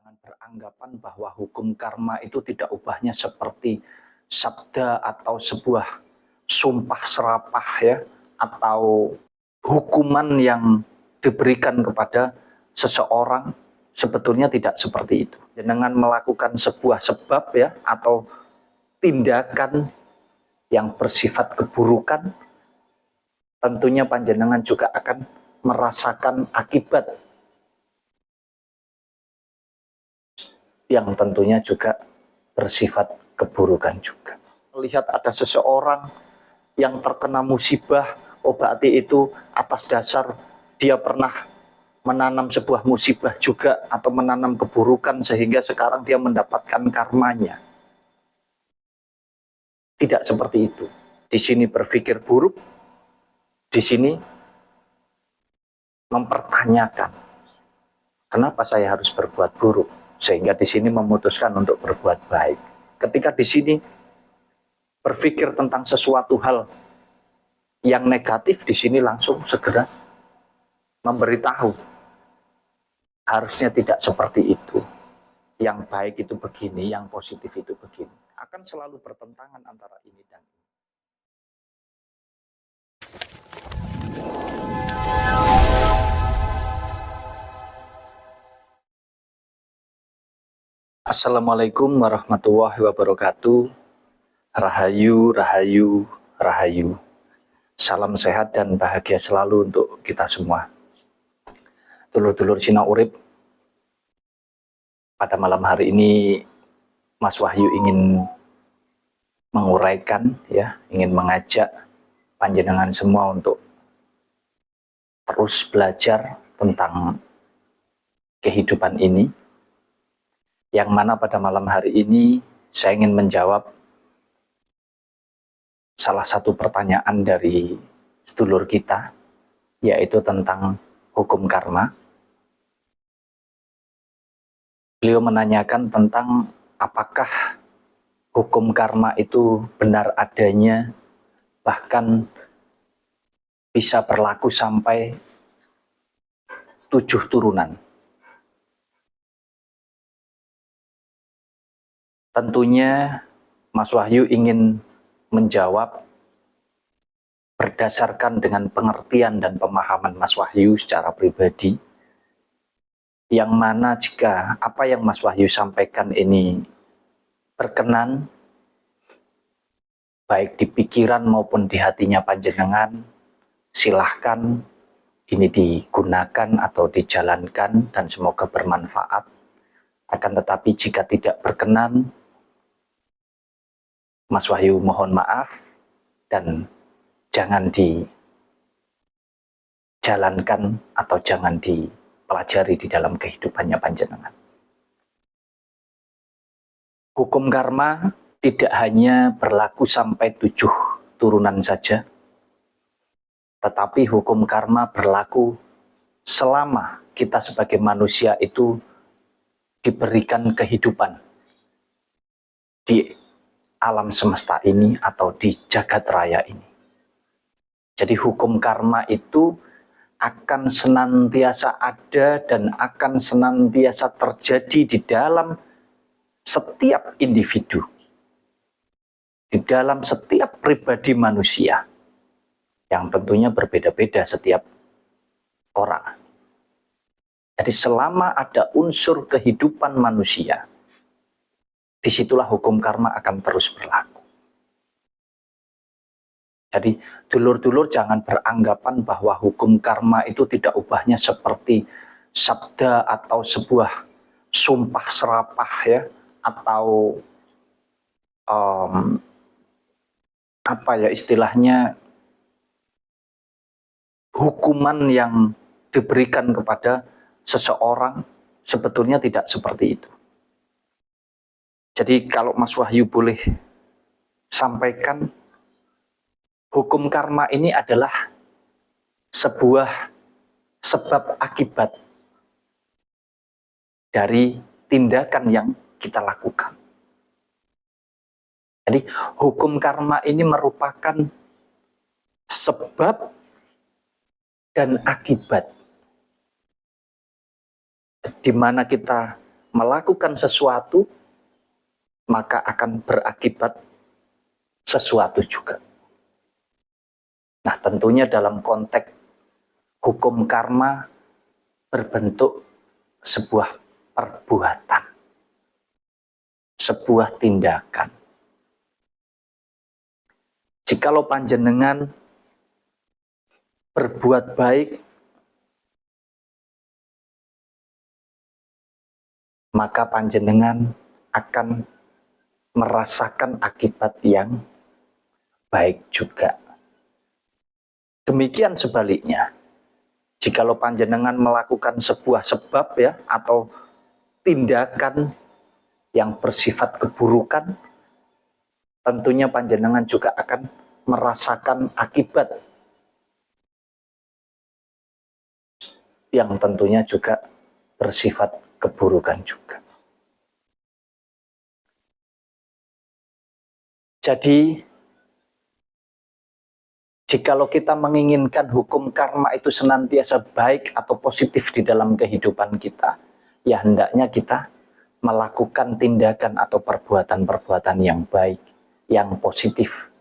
Jangan beranggapan bahwa hukum karma itu tidak ubahnya seperti sabda atau sebuah sumpah serapah ya, atau hukuman yang diberikan kepada seseorang. Sebetulnya tidak seperti itu. Dengan melakukan sebuah sebab ya, atau tindakan yang bersifat keburukan, tentunya panjenengan juga akan merasakan akibat yang tentunya juga bersifat keburukan juga. Melihat ada seseorang yang terkena musibah, oh berarti itu atas dasar dia pernah menanam sebuah musibah juga, atau menanam keburukan sehingga sekarang dia mendapatkan karmanya. Tidak seperti itu. Di sini berpikir buruk, di sini mempertanyakan, kenapa saya harus berbuat buruk? Sehingga di sini memutuskan untuk berbuat baik. Ketika di sini berpikir tentang sesuatu hal yang negatif, di sini langsung segera memberitahu. Harusnya tidak seperti itu. Yang baik itu begini, yang positif itu begini. Akan selalu bertentangan antara ini dan ini. Assalamualaikum warahmatullahi wabarakatuh. Rahayu, rahayu, rahayu. Salam sehat dan bahagia selalu untuk kita semua. Dulur-dulur Cina Urip, pada malam hari ini Mas Wahyu ingin menguraikan ya, ingin mengajak panjenengan semua untuk terus belajar tentang kehidupan ini, yang mana pada malam hari ini saya ingin menjawab salah satu pertanyaan dari sedulur kita, yaitu tentang hukum karma. Beliau menanyakan tentang apakah hukum karma itu benar adanya, bahkan bisa berlaku sampai 7 turunan. Tentunya Mas Wahyu ingin menjawab berdasarkan dengan pengertian dan pemahaman Mas Wahyu secara pribadi, yang mana jika apa yang Mas Wahyu sampaikan ini berkenan, baik di pikiran maupun di hatinya panjenengan, silahkan ini digunakan atau dijalankan dan semoga bermanfaat. Akan tetapi jika tidak berkenan, Mas Wahyu mohon maaf dan jangan dijalankan atau jangan dipelajari di dalam kehidupannya panjenengan. Hukum karma tidak hanya berlaku sampai 7 turunan saja, tetapi hukum karma berlaku selama kita sebagai manusia itu diberikan kehidupan di alam semesta ini atau di jagat raya ini. Jadi hukum karma itu akan senantiasa ada dan akan senantiasa terjadi di dalam setiap individu, di dalam setiap pribadi manusia, yang tentunya berbeda-beda setiap orang. Jadi selama ada unsur kehidupan manusia, disitulah hukum karma akan terus berlaku. Jadi dulur-dulur jangan beranggapan bahwa hukum karma itu tidak ubahnya seperti sabda atau sebuah sumpah serapah ya, atau apa ya istilahnya, hukuman yang diberikan kepada seseorang. Sebetulnya tidak seperti itu. Jadi kalau Mas Wahyu boleh sampaikan, hukum karma ini adalah sebuah sebab akibat dari tindakan yang kita lakukan. Jadi hukum karma ini merupakan sebab dan akibat, di mana kita melakukan sesuatu, maka akan berakibat sesuatu juga. Nah, tentunya dalam konteks hukum karma berbentuk sebuah perbuatan, sebuah tindakan. Jikalau panjenengan berbuat baik, maka panjenengan akan merasakan akibat yang baik juga. Demikian sebaliknya, jikalau panjenengan melakukan sebuah sebab ya atau tindakan yang bersifat keburukan, tentunya panjenengan juga akan merasakan akibat yang tentunya juga bersifat keburukan juga. Jadi, jikalau kita menginginkan hukum karma itu senantiasa baik atau positif di dalam kehidupan kita, ya hendaknya kita melakukan tindakan atau perbuatan-perbuatan yang baik, yang positif,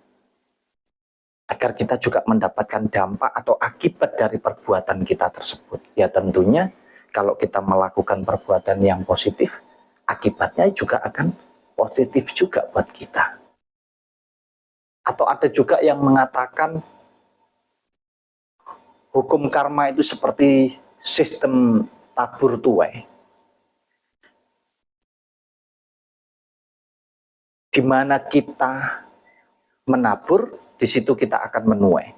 agar kita juga mendapatkan dampak atau akibat dari perbuatan kita tersebut. Ya tentunya kalau kita melakukan perbuatan yang positif, akibatnya juga akan positif juga buat kita. Atau ada juga yang mengatakan hukum karma itu seperti sistem tabur tuai, di mana kita menabur, di situ kita akan menuai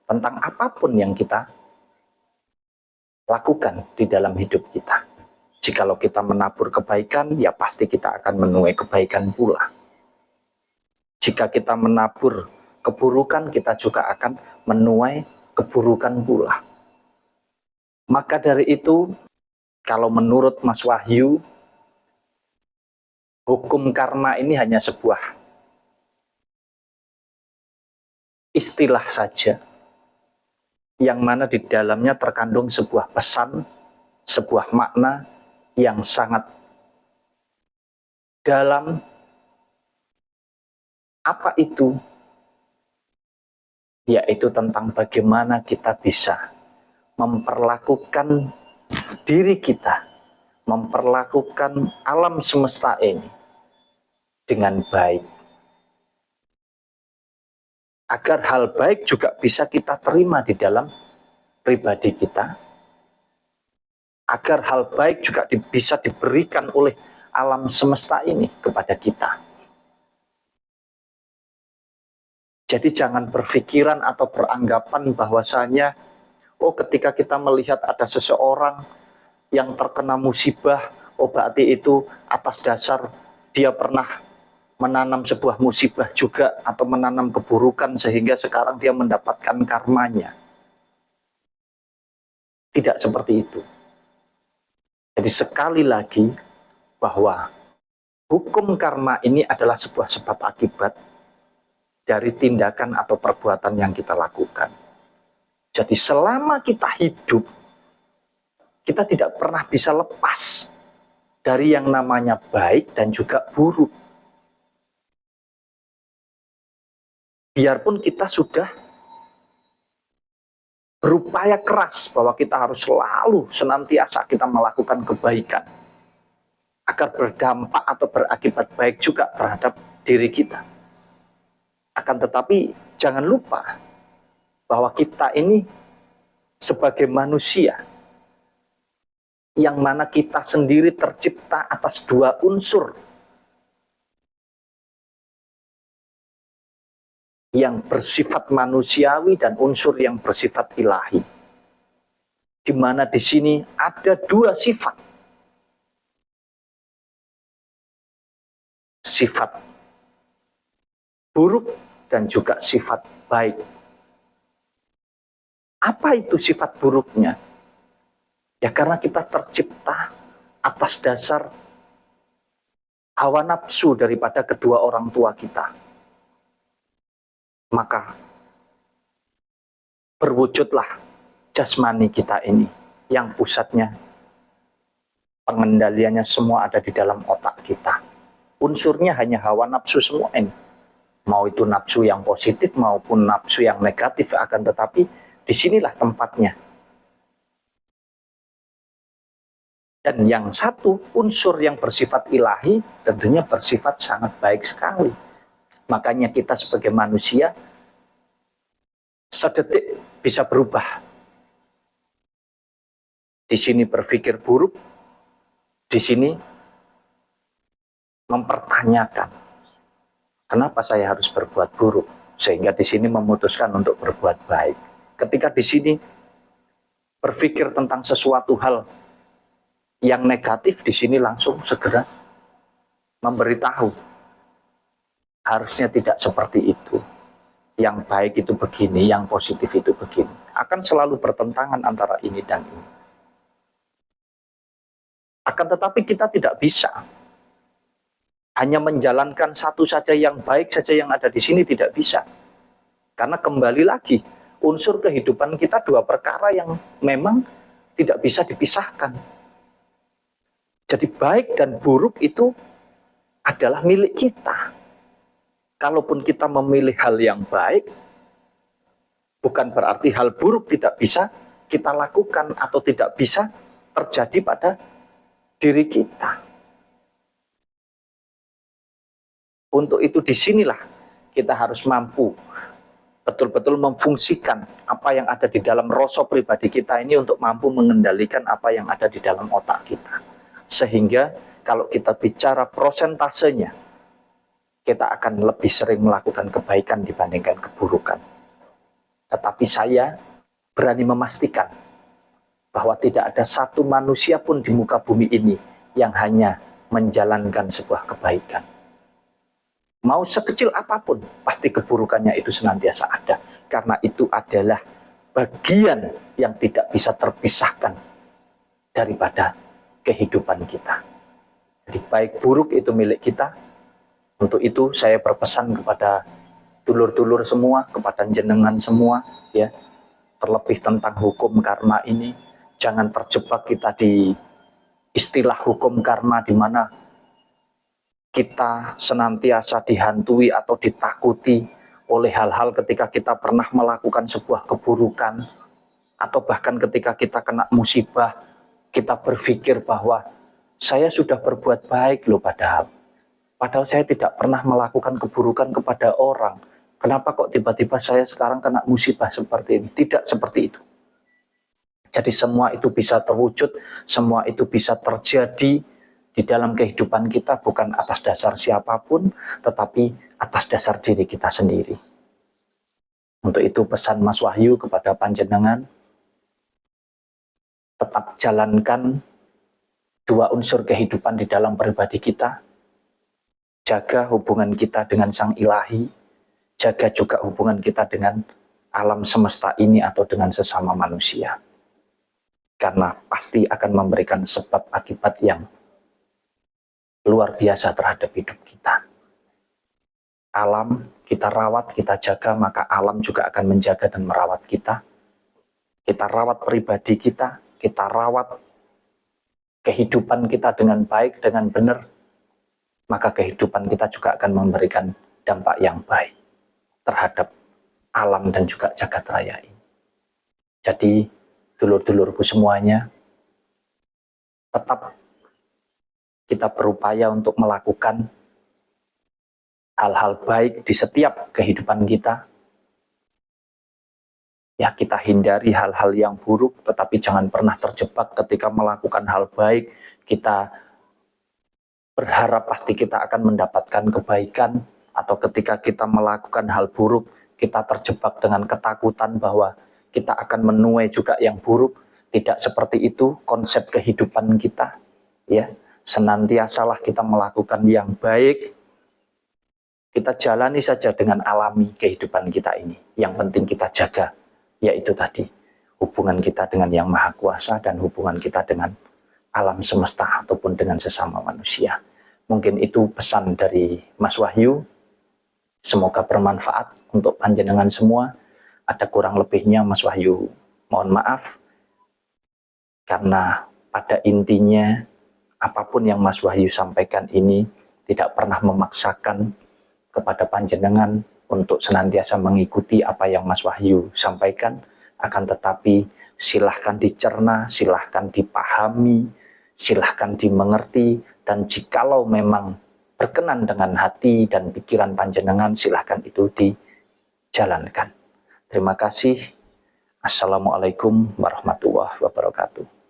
tentang apapun yang kita lakukan di dalam hidup kita. Jikalau kita menabur kebaikan, ya pasti kita akan menuai kebaikan pula. Jika kita menabur keburukan, kita juga akan menuai keburukan pula. Maka dari itu, kalau menurut Mas Wahyu, hukum karma ini hanya sebuah istilah saja, yang mana di dalamnya terkandung sebuah pesan, sebuah makna yang sangat dalam. Apa itu? Yaitu tentang bagaimana kita bisa memperlakukan diri kita, memperlakukan alam semesta ini dengan baik. Agar hal baik juga bisa kita terima di dalam pribadi kita. Agar hal baik juga bisa diberikan oleh alam semesta ini kepada kita. Jadi jangan berpikiran atau beranggapan bahwasanya, oh ketika kita melihat ada seseorang yang terkena musibah, oh berarti itu atas dasar dia pernah menanam sebuah musibah juga atau menanam keburukan sehingga sekarang dia mendapatkan karmanya. Tidak seperti itu. Jadi sekali lagi bahwa hukum karma ini adalah sebuah sebab akibat dari tindakan atau perbuatan yang kita lakukan. Jadi selama kita hidup, kita tidak pernah bisa lepas dari yang namanya baik dan juga buruk. Biarpun kita sudah berupaya keras bahwa kita harus selalu senantiasa kita melakukan kebaikan agar berdampak atau berakibat baik juga terhadap diri kita. Akan tetapi jangan lupa bahwa kita ini sebagai manusia yang mana kita sendiri tercipta atas dua unsur yang bersifat manusiawi dan unsur yang bersifat ilahi. Di mana di sini ada dua sifat. Sifat buruk dan juga sifat baik. Apa itu sifat buruknya? Ya karena kita tercipta atas dasar hawa nafsu daripada kedua orang tua kita. Maka berwujudlah jasmani kita ini yang pusatnya Pengendaliannya semua ada di dalam otak kita. Unsurnya hanya hawa nafsu semua ini. Mau itu nafsu yang positif maupun nafsu yang negatif, akan tetapi disinilah tempatnya. Dan yang satu, unsur yang bersifat ilahi tentunya bersifat sangat baik sekali. Makanya kita sebagai manusia sedetik bisa berubah. Di sini berpikir buruk, di sini mempertanyakan, kenapa saya harus berbuat buruk? Sehingga di sini memutuskan untuk berbuat baik. Ketika di sini berpikir tentang sesuatu hal yang negatif, di sini langsung segera memberitahu. Harusnya tidak seperti itu. Yang baik itu begini, yang positif itu begini. Akan selalu bertentangan antara ini dan ini. Akan tetapi kita tidak bisa hanya menjalankan satu saja yang baik saja yang ada di sini, tidak bisa. Karena kembali lagi, unsur kehidupan kita dua perkara yang memang tidak bisa dipisahkan. Jadi baik dan buruk itu adalah milik kita. Kalaupun kita memilih hal yang baik, bukan berarti hal buruk tidak bisa kita lakukan atau tidak bisa terjadi pada diri kita. Untuk itu disinilah kita harus mampu betul-betul memfungsikan apa yang ada di dalam rasa pribadi kita ini untuk mampu mengendalikan apa yang ada di dalam otak kita. Sehingga kalau kita bicara prosentasenya, kita akan lebih sering melakukan kebaikan dibandingkan keburukan. Tetapi saya berani memastikan bahwa tidak ada satu manusia pun di muka bumi ini yang hanya menjalankan sebuah kebaikan. Mau sekecil apapun, pasti keburukannya itu senantiasa ada. Karena itu adalah bagian yang tidak bisa terpisahkan daripada kehidupan kita. Jadi baik buruk itu milik kita. Untuk itu saya berpesan kepada dulur-dulur semua, kepada jenengan semua, ya, terlebih tentang hukum karma ini, jangan terjebak kita di istilah hukum karma di mana kita senantiasa dihantui atau ditakuti oleh hal-hal ketika kita pernah melakukan sebuah keburukan, atau bahkan ketika kita kena musibah, kita berpikir bahwa saya sudah berbuat baik loh, padahal saya tidak pernah melakukan keburukan kepada orang. Kenapa kok tiba-tiba saya sekarang kena musibah seperti ini? Tidak seperti itu. Jadi semua itu bisa terwujud, semua itu bisa terjadi di dalam kehidupan kita bukan atas dasar siapapun, tetapi atas dasar diri kita sendiri. Untuk itu pesan Mas Wahyu kepada panjenengan, tetap jalankan dua unsur kehidupan di dalam pribadi kita. Jaga hubungan kita dengan Sang Ilahi, jaga juga hubungan kita dengan alam semesta ini atau dengan sesama manusia. Karena pasti akan memberikan sebab akibat yang luar biasa terhadap hidup kita. Alam kita rawat, kita jaga, maka alam juga akan menjaga dan merawat kita. Kita rawat pribadi kita rawat kehidupan kita dengan baik, dengan benar, maka kehidupan kita juga akan memberikan dampak yang baik terhadap alam dan juga jagat raya ini. Jadi, dulur-dulurku semuanya, tetap kita berupaya untuk melakukan hal-hal baik di setiap kehidupan kita. Ya, kita hindari hal-hal yang buruk, tetapi jangan pernah terjebak ketika melakukan hal baik. Kita berharap pasti kita akan mendapatkan kebaikan, atau ketika kita melakukan hal buruk, kita terjebak dengan ketakutan bahwa kita akan menuai juga yang buruk. Tidak seperti itu konsep kehidupan kita. Ya, senantiasalah kita melakukan yang baik. Kita jalani saja dengan alami kehidupan kita ini. Yang penting kita jaga, yaitu tadi hubungan kita dengan Yang Maha Kuasa dan hubungan kita dengan alam semesta ataupun dengan sesama manusia. Mungkin itu pesan dari Mas Wahyu. Semoga bermanfaat untuk panjenengan semua. Ada kurang lebihnya Mas Wahyu mohon maaf, karena pada intinya apapun yang Mas Wahyu sampaikan ini tidak pernah memaksakan kepada panjenengan untuk senantiasa mengikuti apa yang Mas Wahyu sampaikan, akan tetapi silahkan dicerna, silahkan dipahami, silahkan dimengerti, dan jikalau memang berkenan dengan hati dan pikiran panjenengan, silahkan itu dijalankan. Terima kasih. Assalamualaikum warahmatullahi wabarakatuh.